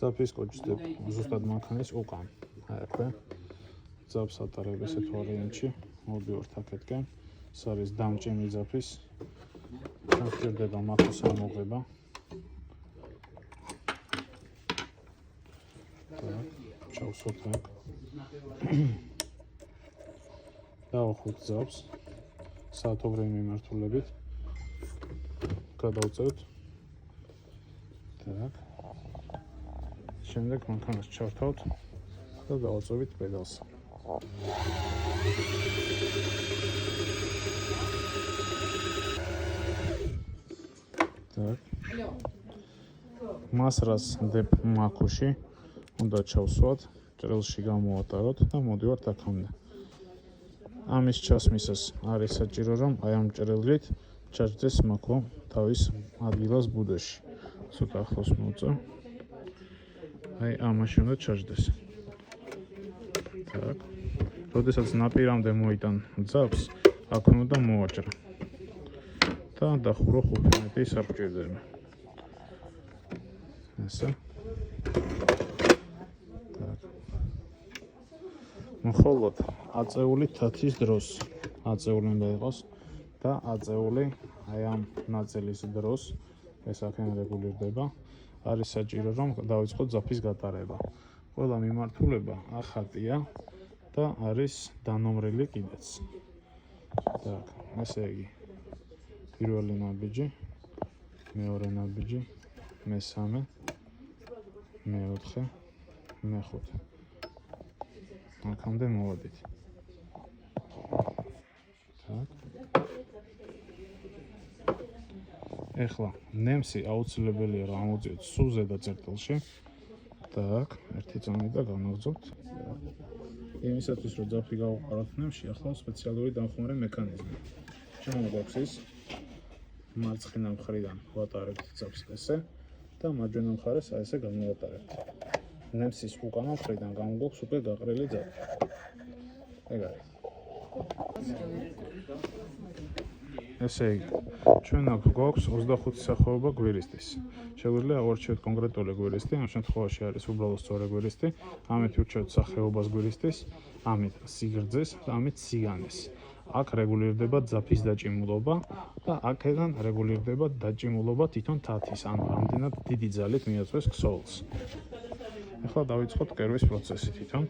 ძაფის კოჭდებ ზუსტად მანქანის უკან. აი აქვე. ძაფს ატარებ ესეთ ვარიანტში, მოვდივართ აქეთკენ. ეს არის დამჭიმი ძაფის. გამჭირდება მაქროს ამოღება. ჩავსვათ აქ. დავახოთ ძაფს საათობრივი მიმართულებით. გადავწევთ. так. შემდეგ მანქანას ჩავთავთ და დავაწევით პედალს. так. მას რას დებ მაქუში, უნდა ჩავსვათ, ჭრილში გამოვატაროთ და მოდივართ აქამდე. ამის ჩასმისას არის საჭირო, რომ აი ამ ჭრილით ჩაჯდეს მაქო თავის ადგილას ბუდეში. ცოტა ახლოს მოვწევ. აი ამაში უნდა ჩაჯდეს. так. როდესაც ნაპირამდე მოიტან ძაფს, აქ უნდა მოვაჭრა. და დახურო 5 მეტრი საბჭირდება. ესე. так. მხოლოდ აწეული თათის დროს აწეული უნდა იყოს და აწეული აი ამ ნაწილის დროს ეს აქენ რეგულირდება. არის საჭირო, რომ დავიწყოთ ძაფის გატარება. ყველა მიმართულება ახალია და არის დანომრილი კიდეც. так, ესე იგი. პირველი ნაბიჯი, მეორე ნაბიჯი, მესამე, მეოთხე, მეხუთე. აქამდე მოვედით. так. ეხლა ნემსი აუცილებელია რომ ამოვწიოთ სულ ზედა წერტილში. так, ერთი წამი და განვაგრძობთ. იმისათვის რომ ძაფი გავუყაროთ ნემსში, ახლა სპეციალური დამხმარე მექანიზმი. ჩვენ გვაქვს ის მარცხენა მხრიდან ვატარებთ ძაფს ესე და მარჯვენა მხარეს აი ესე გამოვატარებთ. ნემსის უკანა მხრიდან გამოგაქვს უკვე გაყრილი ძაფი. ეგ არის. ესე იგი, ჩვენ გვაქვს 25 სახეობა გვირისტის. შეგვიძლია ავარჩიოთ კონკრეტული გვირისტი, ამ შემთხვევაში არის უბრალოდ სწორი გვირისტი, ამით ვირჩევთ სახეობას გვირისტის, ამით სიგრძეს და ამით სიგანეს. აქ რეგულირდება ძაფის დაჭიმულობა და აქედან რეგულირდება დაჭიმულობა თვითონ თათის, ანუ რამდენად დიდი ძალით მიაწვეს ქსოვილს. ახლა დავიწყოთ კერვის პროცესი თვითონ.